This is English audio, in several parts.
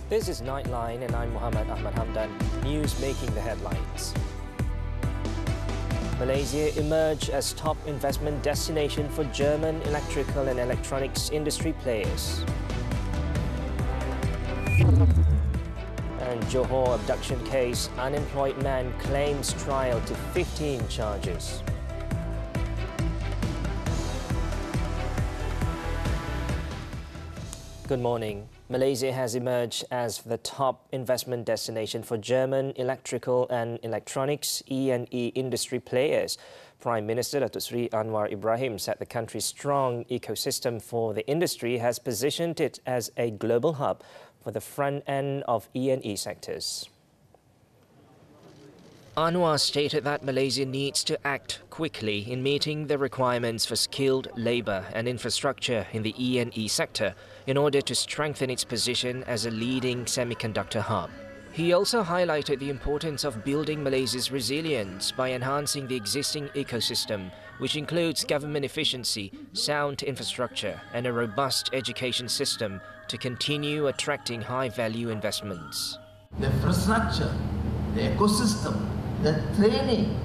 This is Nightline and I'm Muhammed Ahmad Hamdan, news making the headlines. Malaysia emerged as top investment destination for German electrical and electronics industry players. And Johor abduction case, unemployed man claims trial to 15 charges. Good morning. Malaysia has emerged as the top investment destination for German electrical and electronics (E&E) industry players. Prime Minister Datuk Seri Anwar Ibrahim said the country's strong ecosystem for the industry has positioned it as a global hub for the front end of E&E sectors. Anwar stated that Malaysia needs to act quickly in meeting the requirements for skilled labour and infrastructure in the E&E sector in order to strengthen its position as a leading semiconductor hub. He also highlighted the importance of building Malaysia's resilience by enhancing the existing ecosystem, which includes government efficiency, sound infrastructure and a robust education system to continue attracting high-value investments. The infrastructure, the ecosystem, the training,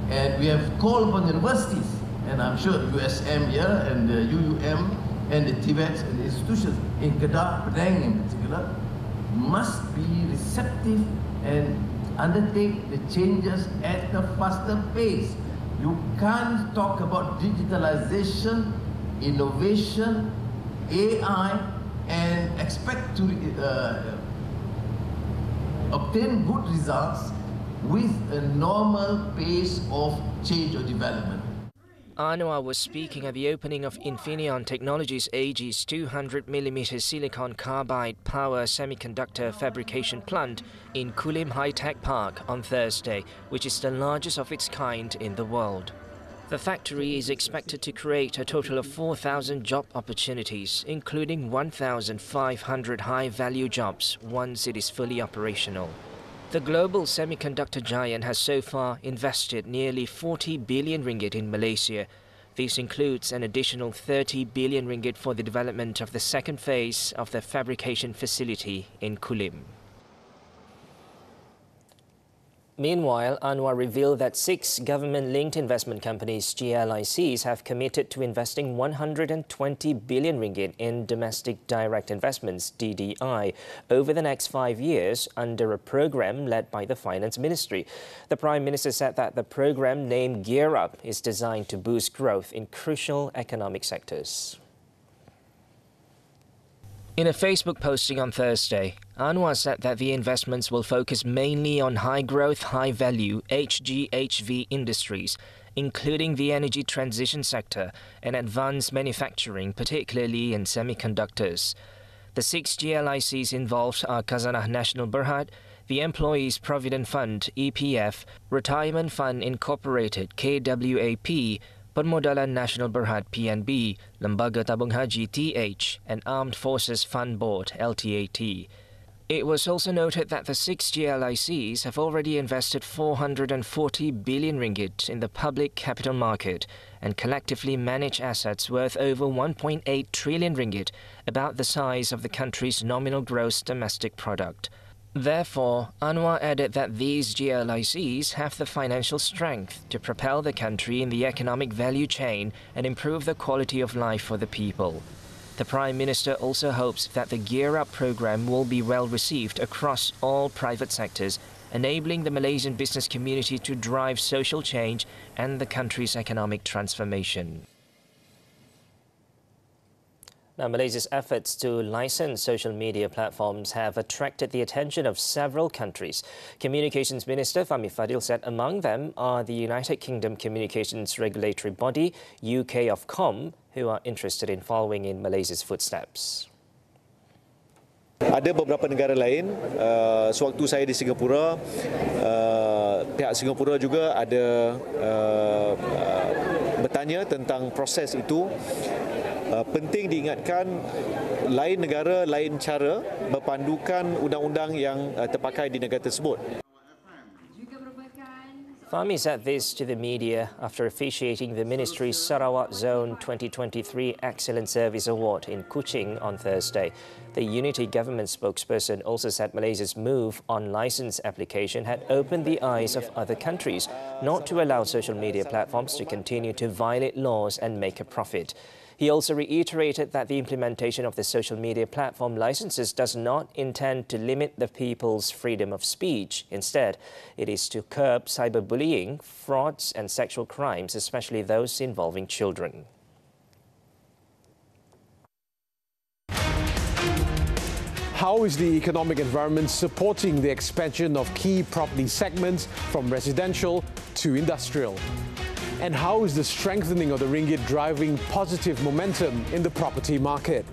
and we have called upon universities, and I'm sure USM here and the UUM and the TVETs and the institutions in Kedah, Penang in particular, must be receptive and undertake the changes at a faster pace. You can't talk about digitalization, innovation, AI, and expect to obtain good results with a normal pace of change or development. Anwar was speaking at the opening of Infineon Technologies AG's 200mm silicon carbide power semiconductor fabrication plant in Kulim High-Tech Park on Thursday, which is the largest of its kind in the world. The factory is expected to create a total of 4,000 job opportunities, including 1,500 high-value jobs once it is fully operational. The global semiconductor giant has so far invested nearly 40 billion ringgit in Malaysia. This includes an additional 30 billion ringgit for the development of the second phase of the fabrication facility in Kulim. Meanwhile, Anwar revealed that 6 government-linked investment companies, GLICs, have committed to investing 120 billion ringgit in domestic direct investments, DDI, over the next 5 years under a program led by the Finance Ministry. The Prime Minister said that the program named Gear Up is designed to boost growth in crucial economic sectors. In a Facebook posting on Thursday, Anwar said that the investments will focus mainly on high-growth, high-value HGHV industries, including the energy transition sector and advanced manufacturing, particularly in semiconductors. The 6 GLICs involved are Khazanah Nasional Berhad, the Employees Provident Fund (EPF), Retirement Fund Incorporated (KWAP), Permodalan Nasional Berhad (PNB), Lembaga Tabung Haji (TH), and Armed Forces Fund Board (LTAT). It was also noted that the 6 GLICs have already invested 440 billion ringgit in the public capital market and collectively manage assets worth over 1.8 trillion ringgit, about the size of the country's nominal gross domestic product. Therefore, Anwar added that these GLICs have the financial strength to propel the country in the economic value chain and improve the quality of life for the people. The Prime Minister also hopes that the Gear Up program will be well received across all private sectors, enabling the Malaysian business community to drive social change and the country's economic transformation. Now, Malaysia's efforts to license social media platforms have attracted the attention of several countries. Communications Minister Fahmi Fadil said among them are the United Kingdom Communications Regulatory Body, UK Ofcom, who are interested in following in Malaysia's footsteps. Ada beberapa negara lain, sewaktu saya di Singapura, pihak Singapura juga ada bertanya tentang proses itu. Penting diingatkan, lain negara, lain cara berpandukan undang-undang yang terpakai di negara tersebut. Fahmi said this to the media after officiating the ministry's Sarawak Zone 2023 Excellent Service Award in Kuching on Thursday. The Unity government spokesperson also said Malaysia's move on licence application had opened the eyes of other countries not to allow social media platforms to continue to violate laws and make a profit. He also reiterated that the implementation of the social media platform licenses does not intend to limit the people's freedom of speech. Instead, it is to curb cyberbullying, frauds and sexual crimes, especially those involving children. How is the economic environment supporting the expansion of key property segments from residential to industrial? And how is the strengthening of the ringgit driving positive momentum in the property market?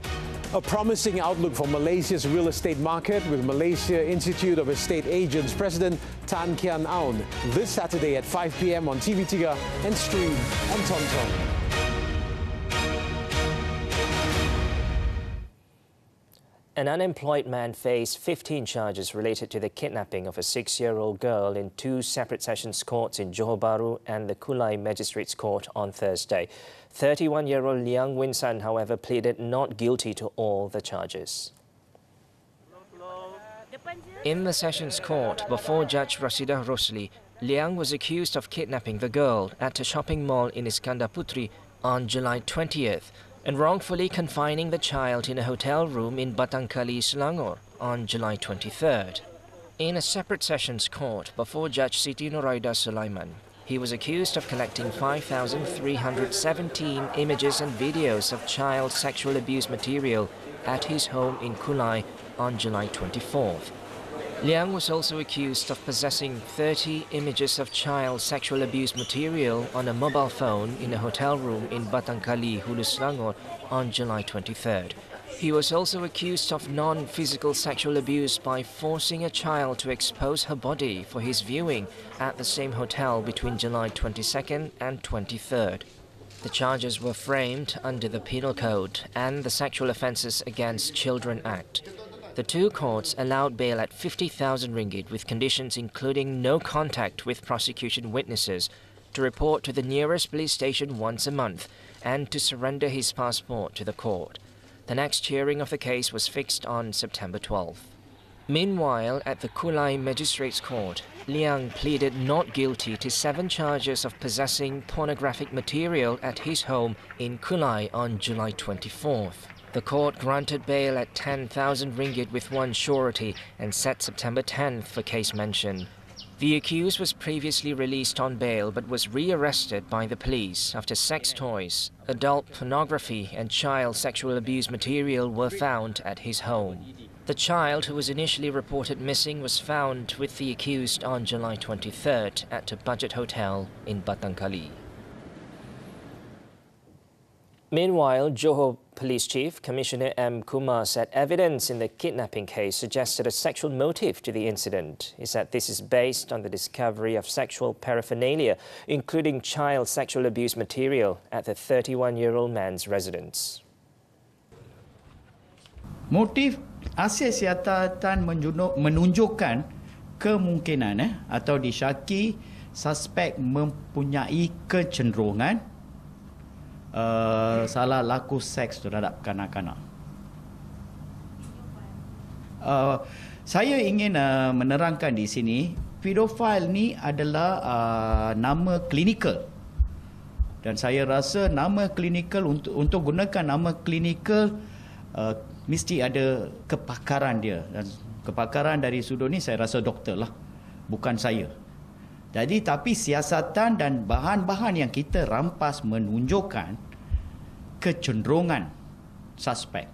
A promising outlook for Malaysia's real estate market with Malaysia Institute of Estate Agents President Tan Kian Aun this Saturday at 5 p.m. on TV3 and stream on Tonton. An unemployed man faced 15 charges related to the kidnapping of a 6-year-old girl in 2 separate sessions courts in Johor Bahru and the Kulai Magistrates Court on Thursday. 31-year-old Liang Winsan, however, pleaded not guilty to all the charges. In the Sessions Court, before Judge Rasidah Rosli, Liang was accused of kidnapping the girl at a shopping mall in Iskandar Putri on July 20th. And wrongfully confining the child in a hotel room in Batangkali, Selangor on July 23rd. In a separate sessions court before Judge Siti Nuraida Sulaiman, he was accused of collecting 5,317 images and videos of child sexual abuse material at his home in Kulai on July 24th. Liang was also accused of possessing 30 images of child sexual abuse material on a mobile phone in a hotel room in Batangkali, Hulu Selangor on July 23rd. He was also accused of non-physical sexual abuse by forcing a child to expose her body for his viewing at the same hotel between July 22nd and 23rd. The charges were framed under the Penal Code and the Sexual Offences Against Children Act. The 2 courts allowed bail at 50,000 ringgit with conditions including no contact with prosecution witnesses, to report to the nearest police station once a month, and to surrender his passport to the court. The next hearing of the case was fixed on September 12th. Meanwhile, at the Kulai Magistrates Court, Liang pleaded not guilty to 7 charges of possessing pornographic material at his home in Kulai on July 24th. The court granted bail at 10,000 ringgit with 1 surety and set September 10th for case mention. The accused was previously released on bail but was rearrested by the police after sex toys, adult pornography and child sexual abuse material were found at his home. The child, who was initially reported missing, was found with the accused on July 23rd at a budget hotel in Batangkali. Meanwhile, Johor Police Chief Commissioner M. Kumar said evidence in the kidnapping case suggested a sexual motive to the incident. He said this is based on the discovery of sexual paraphernalia, including child sexual abuse material, at the 31-year-old man's residence. Motif asiasatan menunjukkan kemungkinan atau disyaki suspek mempunyai kecenderungan salah laku seks terhadap kanak-kanak. Saya ingin menerangkan di sini, pedofil ni adalah nama klinikal. Dan saya rasa nama klinikal, untuk gunakan nama klinikal mesti ada kepakaran dia. Dan kepakaran dari sudut ni saya rasa doktor lah, bukan saya. Jadi tapi siasatan dan bahan-bahan yang kita rampas menunjukkan kecenderungan suspek.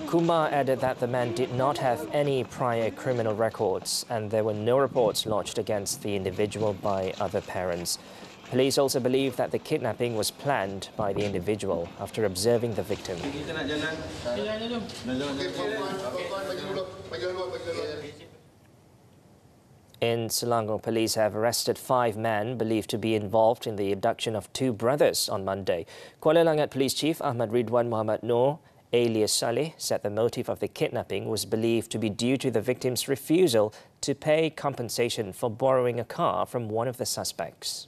Kumar added that the man did not have any prior criminal records and there were no reports lodged against the individual by other parents. Police also believe that the kidnapping was planned by the individual after observing the victim. In Selangor, police have arrested 5 men believed to be involved in the abduction of 2 brothers on Monday. Kuala Langat Police Chief Ahmad Ridwan Muhammad Noor alias Saleh, said the motive of the kidnapping was believed to be due to the victim's refusal to pay compensation for borrowing a car from one of the suspects.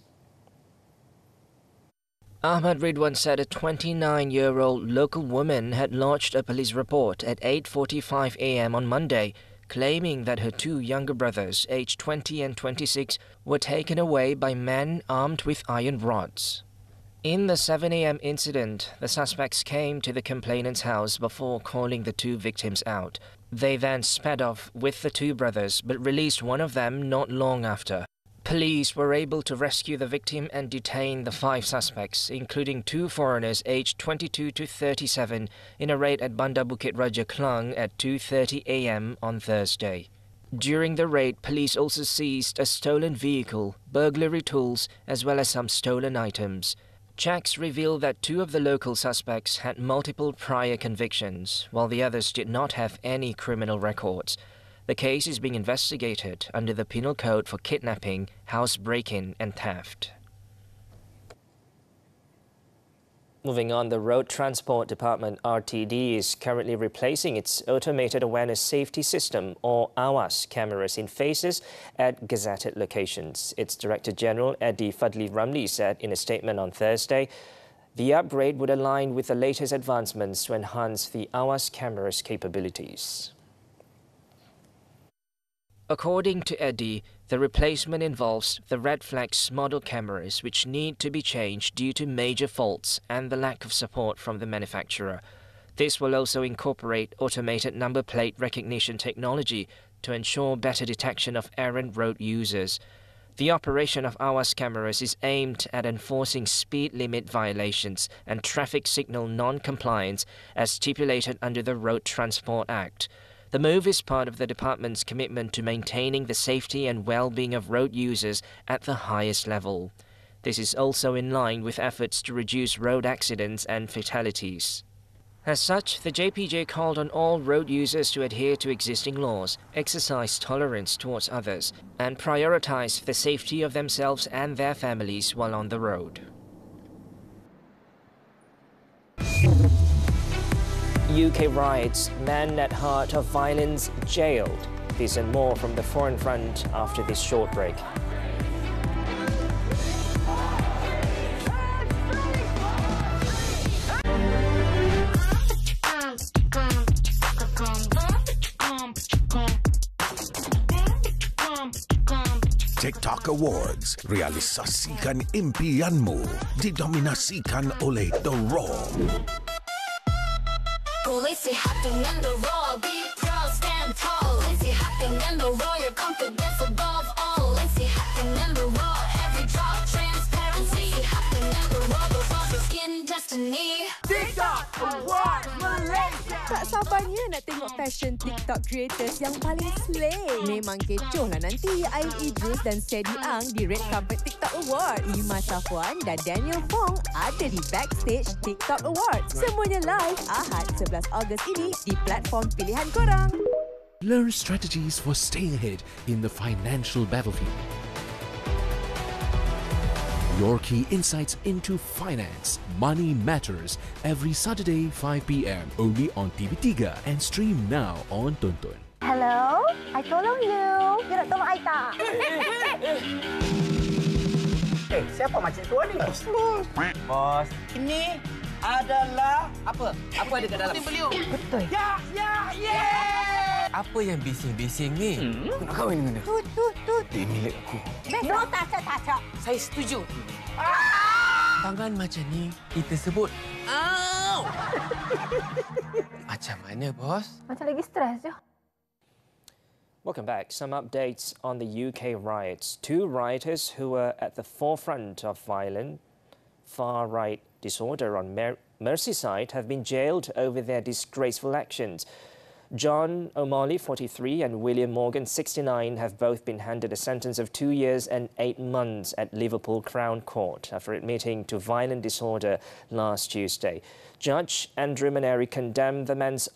Ahmad Ridwan said a 29-year-old local woman had lodged a police report at 8:45 a.m. on Monday, claiming that her two younger brothers, aged 20 and 26, were taken away by men armed with iron rods. In the 7 a.m. incident, the suspects came to the complainant's house before calling the two victims out. They then sped off with the two brothers, but released one of them not long after. Police were able to rescue the victim and detain the 5 suspects, including 2 foreigners aged 22 to 37, in a raid at Bandar Bukit Raja Klang at 2:30 a.m. on Thursday. During the raid, police also seized a stolen vehicle, burglary tools, as well as some stolen items. Checks revealed that 2 of the local suspects had multiple prior convictions, while the others did not have any criminal records. The case is being investigated under the Penal Code for kidnapping, house break-in and theft. Moving on, the Road Transport Department RTD is currently replacing its Automated Awareness Safety System or AWAS cameras in faces at gazetted locations. Its Director General Eddie Fadli Ramli said in a statement on Thursday, the upgrade would align with the latest advancements to enhance the AWAS cameras' capabilities. According to Eddie, the replacement involves the Red Flex model cameras, which need to be changed due to major faults and the lack of support from the manufacturer. This will also incorporate automated number plate recognition technology to ensure better detection of errant road users. The operation of AWAS cameras is aimed at enforcing speed limit violations and traffic signal non-compliance as stipulated under the Road Transport Act. The move is part of the department's commitment to maintaining the safety and well-being of road users at the highest level. This is also in line with efforts to reduce road accidents and fatalities. As such, the JPJ called on all road users to adhere to existing laws, exercise tolerance towards others, and prioritize the safety of themselves and their families while on the road. UK riots, man at heart of violence jailed. This and more from the Foreign Front after this short break. TikTok Awards, realisasikan impianmu, didominasikan oleh The Raw. Let's see happen in the raw, be proud, stand tall. Let's see happen in the raw, your confidence above all. Let's see happen in the raw, every drop transparency. Happen in the raw, the raw, your skin destiny. TikTok Awards Malaysia. Tak sabarnya nak tengok fashion TikTok creators yang paling slay. Memang kecoh lah nanti Ain Idris dan Sadie Ang di Red Carpet TikTok Awards. Ima Safwan dan Daniel Fong ada di backstage TikTok Awards. Semuanya live Ahad 11 Ogos ini di platform pilihan korang. Learn strategies for staying ahead in the financial battlefield. Your key insights into finance, money matters every Saturday 5 p.m. only on TV3 and stream now on Tonton. Hello, I tolong you. You nak tolong I tak? Siapa makcik tua ni? Bos, ini adalah apa? Apa ada kat dalam? Beliau. Betul. Ya. Apa yang bising-bising ni? Aku nak kahwin dengan dia. Tut. Dia milik aku. No, tak. Saya setuju. Tangan macam ni kita sebut. Au! Macam mana, bos? Macam lagi stres je. Welcome back. Some updates on the UK riots. 2 rioters who were at the forefront of violent far-right disorder on Merseyside have been jailed over their disgraceful actions. John O'Malley, 43, and William Morgan, 69, have both been handed a sentence of 2 years and 8 months at Liverpool Crown Court after admitting to violent disorder last Tuesday. Judge Andrew Maneri condemned the men's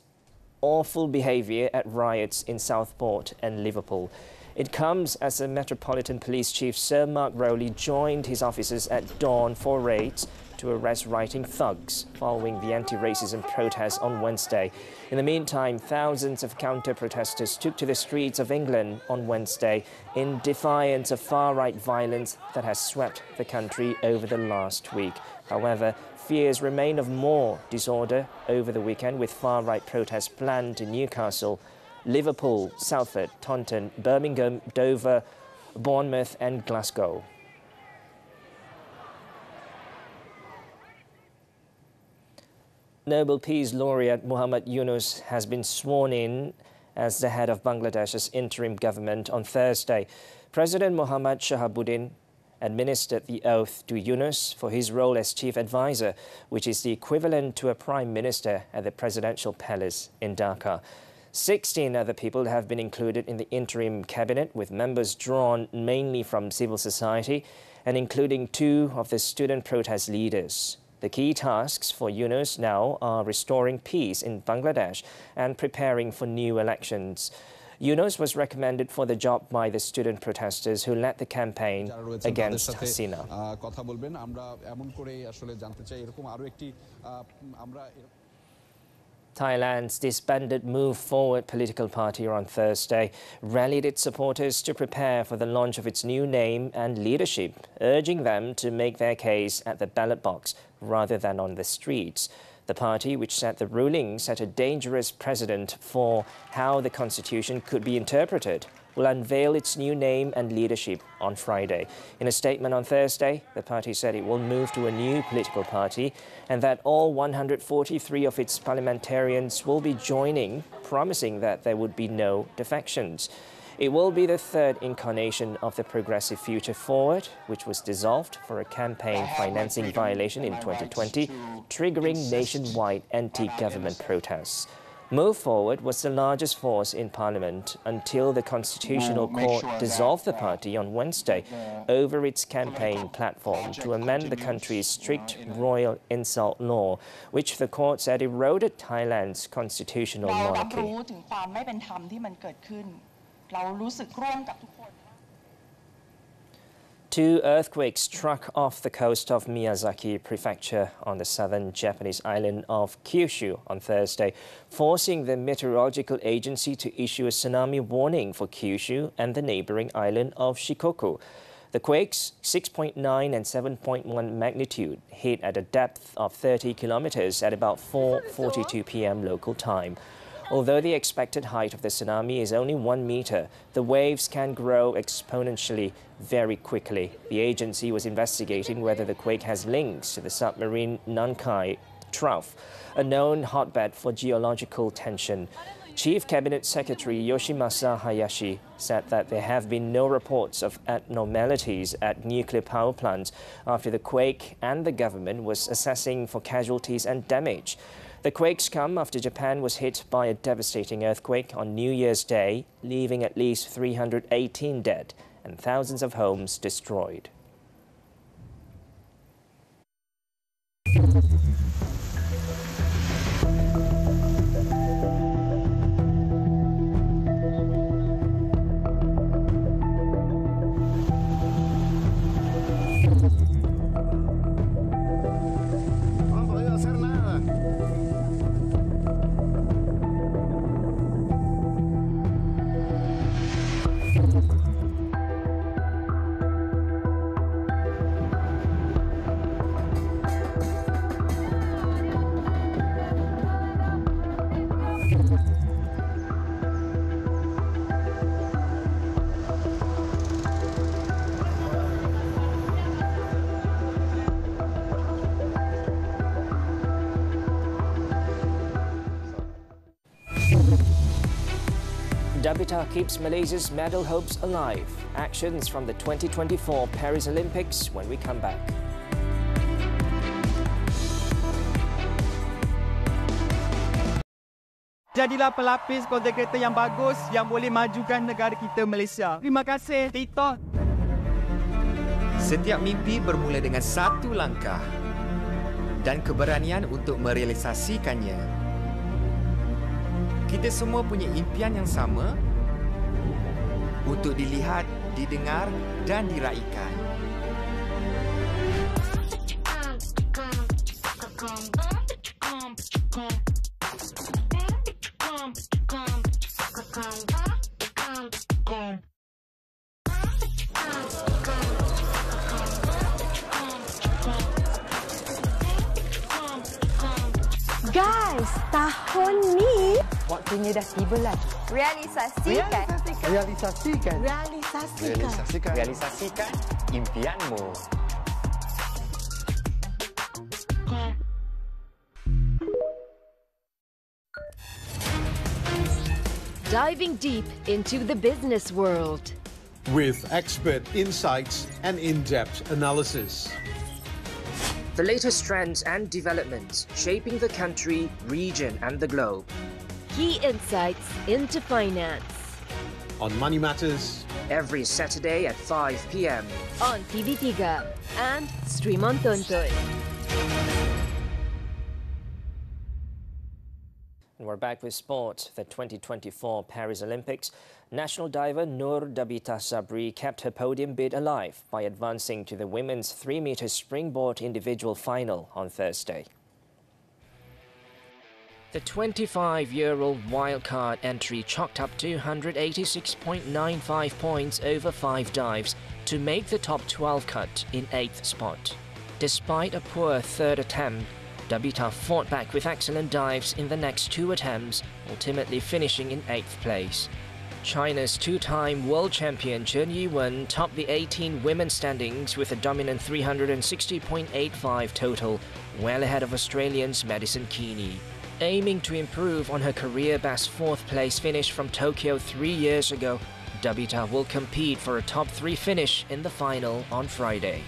awful behaviour at riots in Southport and Liverpool. It comes as the Metropolitan Police Chief Sir Mark Rowley joined his officers at dawn for raids to arrest rioting thugs following the anti-racism protests on Wednesday. In the meantime, thousands of counter-protesters took to the streets of England on Wednesday in defiance of far-right violence that has swept the country over the last week. However, fears remain of more disorder over the weekend, with far-right protests planned in Newcastle, Liverpool, Salford, Taunton, Birmingham, Dover, Bournemouth and Glasgow. Nobel Peace Laureate Muhammad Yunus has been sworn in as the head of Bangladesh's interim government on Thursday. President Muhammad Shahabuddin administered the oath to Yunus for his role as chief advisor, which is the equivalent to a prime minister at the presidential palace in Dhaka. 16 other people have been included in the interim cabinet, with members drawn mainly from civil society and including 2 of the student protest leaders. The key tasks for Yunus now are restoring peace in Bangladesh and preparing for new elections. Yunus was recommended for the job by the student protesters who led the campaign against Hasina. Thailand's Disbanded Move Forward political party on Thursday rallied its supporters to prepare for the launch of its new name and leadership, urging them to make their case at the ballot box rather than on the streets. The party, which said the ruling set a dangerous precedent for how the constitution could be interpreted, will unveil its new name and leadership on Friday. In a statement on Thursday, the party said it will move to a new political party and that all 143 of its parliamentarians will be joining, promising that there would be no defections. It will be the third incarnation of the Progressive Future Forward, which was dissolved for a campaign financing violation in 2020, triggering nationwide anti-government protests. Move Forward was the largest force in Parliament until the Constitutional Court dissolved the party on Wednesday over its campaign platform to amend the country's strict royal insult law, which the court said eroded Thailand's constitutional monarchy. 2 earthquakes struck off the coast of Miyazaki Prefecture on the southern Japanese island of Kyushu on Thursday, forcing the meteorological agency to issue a tsunami warning for Kyushu and the neighboring island of Shikoku. The quakes, 6.9 and 7.1 magnitude, hit at a depth of 30 kilometers at about 4:42 p.m. local time. Although the expected height of the tsunami is only 1 meter, the waves can grow exponentially very quickly. The agency was investigating whether the quake has links to the submarine Nankai Trough, a known hotbed for geological tension. Chief Cabinet Secretary Yoshimasa Hayashi said that there have been no reports of abnormalities at nuclear power plants after the quake, and the government was assessing for casualties and damage. The quakes come after Japan was hit by a devastating earthquake on New Year's Day, leaving at least 318 dead and thousands of homes destroyed. Dhabitah keeps Malaysia's medal hopes alive. Actions from the 2024 Paris Olympics when we come back. Jadilah pelapis konten kereta yang bagus yang boleh majukan negara kita Malaysia. Terima kasih TikTok. Setiap mimpi bermula dengan satu langkah dan keberanian untuk merealisasikannya. Kita semua punya impian yang sama untuk dilihat, didengar dan diraikan. Guys, tahun ni waktunya dah tiba lah. Realisasikan. Realisasikan. Realisasikan. Realisasikan impianmu. Diving deep into the business world. With expert insights and in-depth analysis. The latest trends and developments shaping the country, region and the globe. Key insights into finance. On Money Matters. Every Saturday at 5 p.m. On TV3 and stream on Tonton. And we're back with sport. The 2024 Paris Olympics. National diver Dhabitah kept her podium bid alive by advancing to the women's 3-meter springboard individual final on Thursday. The 25-year-old wildcard entry chalked up 286.95 points over 5 dives to make the top 12 cut in 8th spot. Despite a poor third attempt, Dhabitah fought back with excellent dives in the next 2 attempts, ultimately finishing in 8th place. China's 2-time world champion Chen Yiwen topped the 18 women's standings with a dominant 360.85 total, well ahead of Australians Madison Keaney. Aiming to improve on her career best 4th place finish from Tokyo 3 years ago, Dhabitah will compete for a top 3 finish in the final on Friday.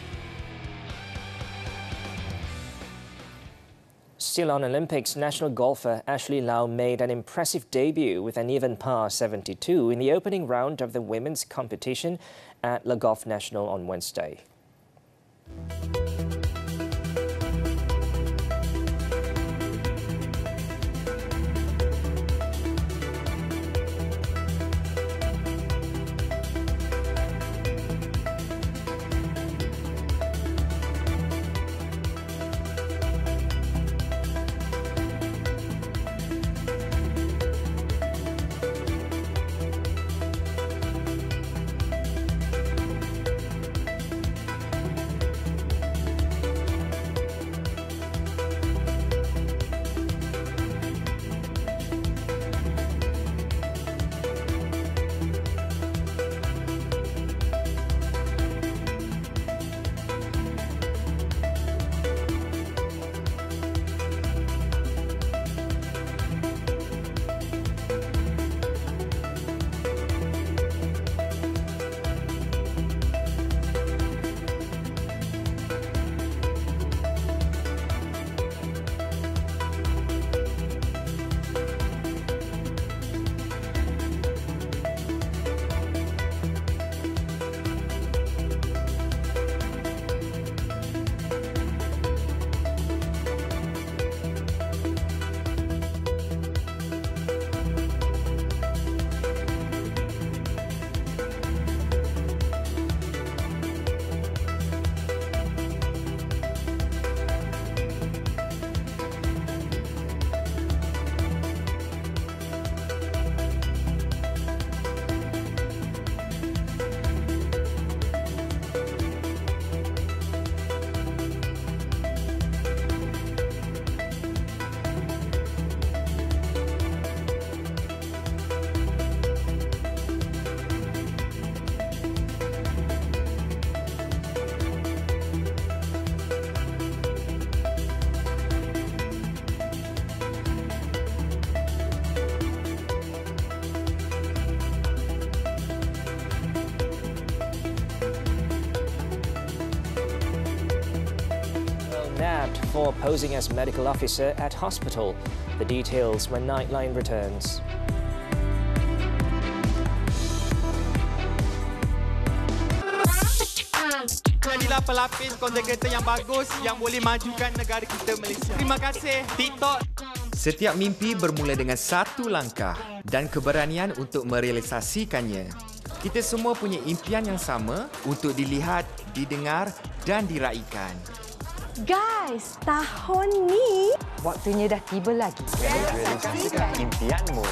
Still on Olympics, national golfer Ashley Lau made an impressive debut with an even par 72 in the opening round of the women's competition at Le Golf National on Wednesday. Nabbed for posing as medical officer at hospital. The details when Nightline returns. Inilah pelapis konten kereta yang bagus yang boleh majukan negara kita Malaysia. Terima kasih TikTok. Setiap mimpi bermula dengan satu langkah dan keberanian untuk merealisasikannya. Kita semua punya impian yang sama untuk dilihat, didengar dan diraikan. Guys, tahun ni waktunya dah tiba lagi. Realisasikan impianmu.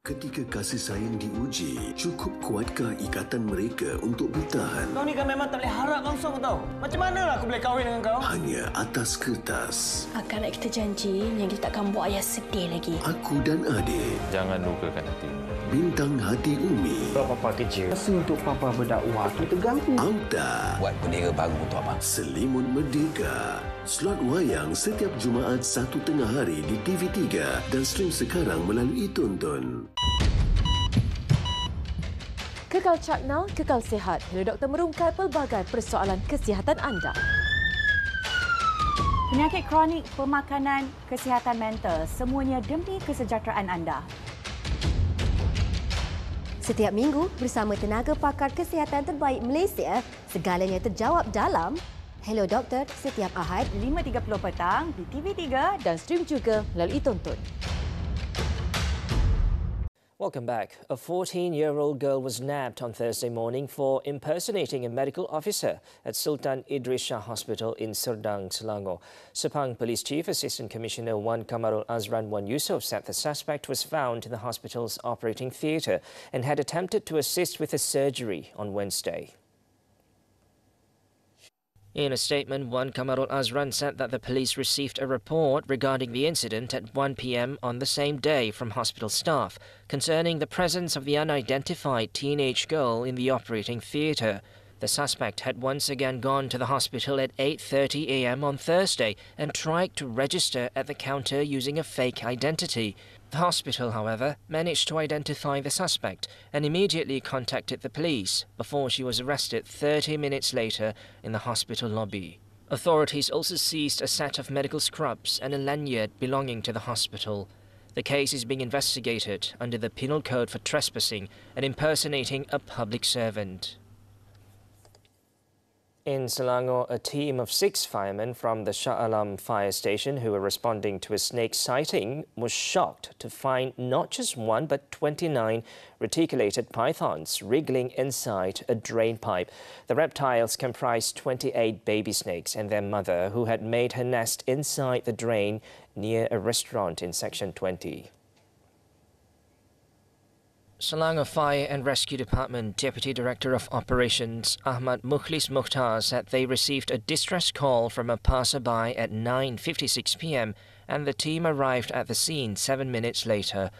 Ketika kasih sayang diuji, cukup kuatkah ikatan mereka untuk bertahan? Kau ni kan memang tak boleh harap langsung tau. Macam mana aku boleh kahwin dengan kau? Hanya atas kertas. Akak nak kita janji yang kita takkan buat ayah sedih lagi. Aku dan adik. Jangan lukakan hati. Bintang hati Umi. Kalau Papa kerja, rasa untuk Papa berdakwah, kita ganggu. Auta. Buat bendera baru untuk apa? Selimut Merdeka. Slot wayang setiap Jumaat 1 tengah hari di TV3 dan stream sekarang melalui Tonton. Kekal cakna, kekal sihat. Hello Doktor merungkai pelbagai persoalan kesihatan anda. Penyakit kronik, pemakanan, kesihatan mental, semuanya demi kesejahteraan anda. Setiap minggu bersama tenaga pakar kesihatan terbaik Malaysia, segalanya terjawab dalam Hello Doktor setiap Ahad 5.30 petang di TV3 dan stream juga melalui Tonton. Welcome back. A 14-year-old girl was nabbed on Thursday morning for impersonating a medical officer at Sultan Idris Shah Hospital in Serdang, Selangor. Sepang Police Chief Assistant Commissioner Wan Kamarul Azran Wan Yusof said the suspect was found in the hospital's operating theatre and had attempted to assist with a surgery on Wednesday. In a statement, Wan Kamarul Azran said that the police received a report regarding the incident at 1 p.m. on the same day from hospital staff concerning the presence of the unidentified teenage girl in the operating theatre. The suspect had once again gone to the hospital at 8:30 a.m. on Thursday and tried to register at the counter using a fake identity. The hospital, however, managed to identify the suspect and immediately contacted the police before she was arrested 30 minutes later in the hospital lobby. Authorities also seized a set of medical scrubs and a lanyard belonging to the hospital. The case is being investigated under the Penal Code for trespassing and impersonating a public servant. In Selangor, a team of 6 firemen from the Shah Alam fire station who were responding to a snake sighting was shocked to find not just one but 29 reticulated pythons wriggling inside a drain pipe. The reptiles comprised 28 baby snakes and their mother, who had made her nest inside the drain near a restaurant in Section 20. Selangor Fire and Rescue Department Deputy Director of Operations Ahmad Mukhlis Mukhtar said they received a distress call from a passerby at 9:56 p.m. and the team arrived at the scene 7 minutes later.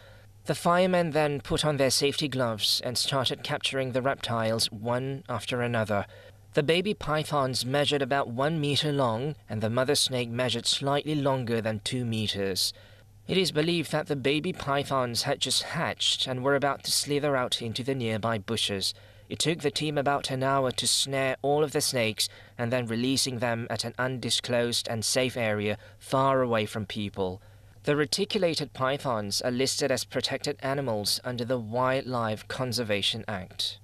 The firemen then put on their safety gloves and started capturing the reptiles one after another. The baby pythons measured about 1 meter long and the mother snake measured slightly longer than 2 meters. It is believed that the baby pythons had just hatched and were about to slither out into the nearby bushes. It took the team about an hour to snare all of the snakes and then releasing them at an undisclosed and safe area far away from people. The reticulated pythons are listed as protected animals under the Wildlife Conservation Act.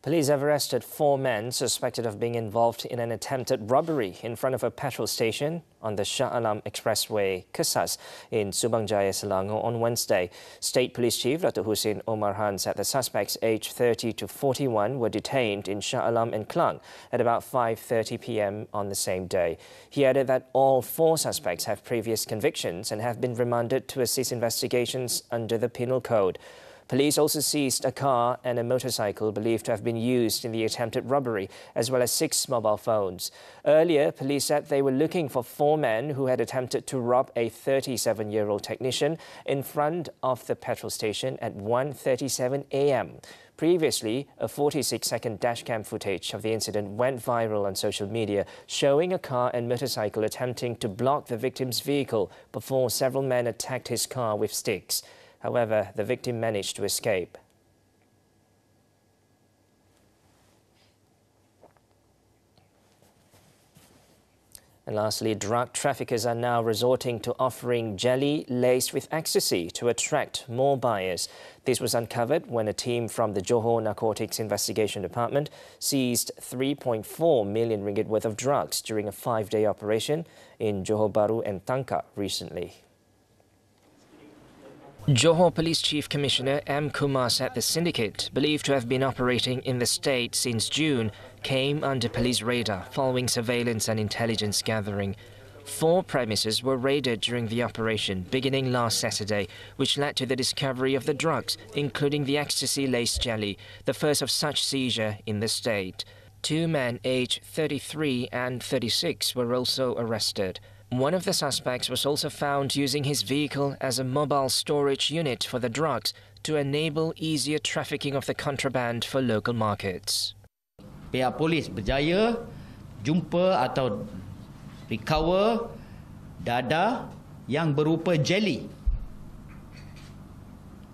Police have arrested 4 men suspected of being involved in an attempted robbery in front of a petrol station on the Shah Alam Expressway, Kesas, in Subang Jaya, Selangor on Wednesday. State Police Chief Dr. Hussein Omar Han said the suspects aged 30 to 41 were detained in Shah Alam and Klang at about 5:30 p.m. on the same day. He added that all 4 suspects have previous convictions and have been remanded to assist investigations under the Penal Code. Police also seized a car and a motorcycle believed to have been used in the attempted robbery, as well as 6 mobile phones. Earlier, police said they were looking for 4 men who had attempted to rob a 37-year-old technician in front of the petrol station at 1:37 a.m. Previously, a 46-second dashcam footage of the incident went viral on social media, showing a car and motorcycle attempting to block the victim's vehicle before several men attacked his car with sticks. However, the victim managed to escape. And lastly, drug traffickers are now resorting to offering jelly laced with ecstasy to attract more buyers. This was uncovered when a team from the Johor Narcotics Investigation Department seized 3.4 million ringgit worth of drugs during a 5-day operation in Johor Bahru and Tangkak recently. Johor Police Chief Commissioner M. Kumar said the syndicate, believed to have been operating in the state since June, came under police radar following surveillance and intelligence gathering. 4 premises were raided during the operation, beginning last Saturday, which led to the discovery of the drugs, including the ecstasy-laced jelly, the first of such seizure in the state. 2 men aged 33 and 36 were also arrested. One of the suspects was also found using his vehicle as a mobile storage unit for the drugs to enable easier trafficking of the contraband for local markets. Pihak polis berjaya jumpa atau recover dadah yang berupa jelly.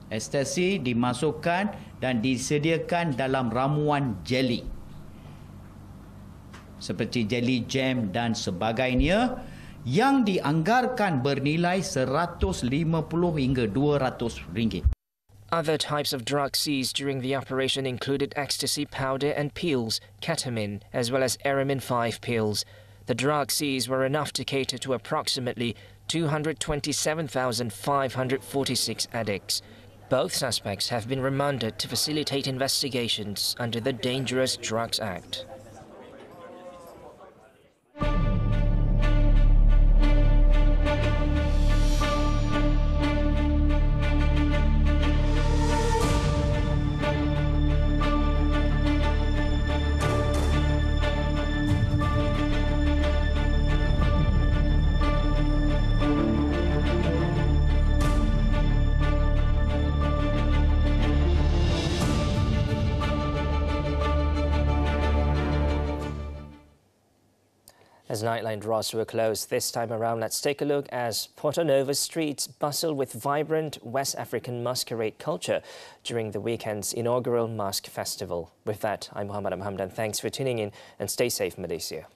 Ecstasy dimasukkan dan disediakan dalam ramuan jelly. Seperti jelly jam dan sebagainya yang dianggarkan bernilai 150 hingga 200 ringgit. Other types of drugs seized during the operation included ecstasy powder and pills, ketamine, as well as Aramin 5 pills. The drugs seized were enough to cater to approximately 227,546 addicts. Both suspects have been remanded to facilitate investigations under the Dangerous Drugs Act. As Nightline draws to a close, this time around, let's take a look as Porto Novo streets bustle with vibrant West African masquerade culture during the weekend's inaugural Mask Festival. With that, I'm Muhammed. Hamdan. Thanks for tuning in and stay safe, Malaysia.